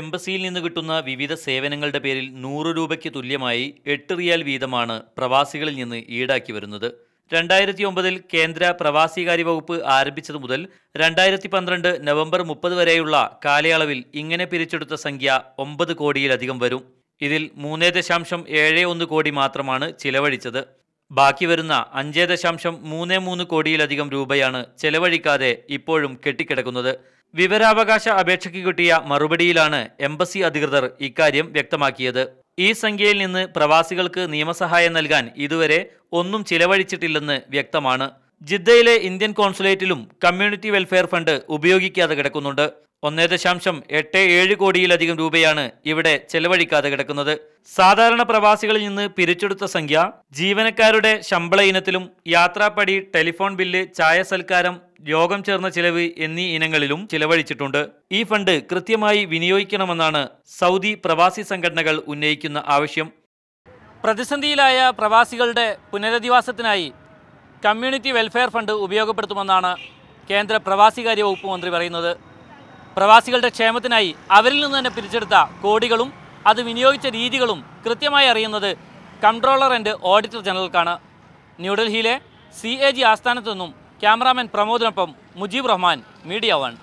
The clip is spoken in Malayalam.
എംബസിയിൽ നിന്ന് കിട്ടുന്ന വിവിധ സേവനങ്ങളുടെ പേരിൽ 100 രൂപയ്ക്ക് തുല്യമായി 8 റിയാൽ വീതമാണ് പ്രവാസികളിൽ നിന്ന് ഈടാക്കി വരുന്നത്. 2009 കേന്ദ്ര പ്രവാസികാര്യ വകുപ്പ് ആരംഭിച്ചതു മുതൽ 2012 നവംബർ 30 വരെയുള്ള കാലയളവിൽ ഇങ്ങനെ പിരിച്ചെടുത്ത സംഖ്യ 9 കോടിയിലധികം വരും. ഇതിൽ 3.71 കോടി മാത്രമാണ് ചിലവഴിച്ചത്. ബാക്കി വരുന്ന 5.33 കോടിയിലധികം രൂപയാണ് ചെലവഴിക്കാതെ ഇപ്പോഴും കെട്ടിക്കിടക്കുന്നത്. വിവരാവകാശ അപേക്ഷയ്ക്ക് കിട്ടിയ മറുപടിയിലാണ് എംബസി അധികൃതർ ഇക്കാര്യം വ്യക്തമാക്കിയത്. ഈ സംഖ്യയിൽ നിന്ന് പ്രവാസികൾക്ക് നിയമസഹായം നൽകാൻ ഇതുവരെ ഒന്നും ചിലവഴിച്ചിട്ടില്ലെന്ന് വ്യക്തമാണ്. ജിദ്ദയിലെ ഇന്ത്യൻ കോൺസുലേറ്റിലും കമ്മ്യൂണിറ്റി വെൽഫെയർ ഫണ്ട് ഉപയോഗിക്കാതെ കിടക്കുന്നുണ്ട്. 1.87 കോടിയിലധികം രൂപയാണ് ഇവിടെ ചെലവഴിക്കാതെ കിടക്കുന്നത്. സാധാരണ പ്രവാസികളിൽ നിന്ന് പിരിച്ചെടുത്ത സംഖ്യ ജീവനക്കാരുടെ ശമ്പള ഇനത്തിലും യാത്രാപ്പടി, ടെലിഫോൺ ബില്ല്, ചായ സൽക്കാരം, യോഗം ചേർന്ന ചിലവ് എന്നീ ഇനങ്ങളിലും ചിലവഴിച്ചിട്ടുണ്ട്. ഈ ഫണ്ട് കൃത്യമായി വിനിയോഗിക്കണമെന്നാണ് സൗദി പ്രവാസി സംഘടനകൾ ഉന്നയിക്കുന്ന ആവശ്യം. പ്രതിസന്ധിയിലായ പ്രവാസികളുടെ പുനരധിവാസത്തിനായി കമ്മ്യൂണിറ്റി വെൽഫെയർ ഫണ്ട് ഉപയോഗപ്പെടുത്തുമെന്നാണ് കേന്ദ്ര പ്രവാസികാര്യ വകുപ്പ് മന്ത്രി പറയുന്നത്. പ്രവാസികളുടെ ക്ഷേമത്തിനായി അവരിൽ നിന്ന് തന്നെ പിരിച്ചെടുത്ത കോടികളും അത് വിനിയോഗിച്ച രീതികളും കൃത്യമായി അറിയുന്നത് കംട്രോളർ ആൻഡ് ഓഡിറ്റർ ജനറൽക്കാണ്. ന്യൂഡൽഹിയിലെ CAG ആസ്ഥാനത്തു നിന്നും ക്യാമറാമാൻ പ്രമോദിനൊപ്പം മുജീബ് റഹ്മാൻ, മീഡിയ 1.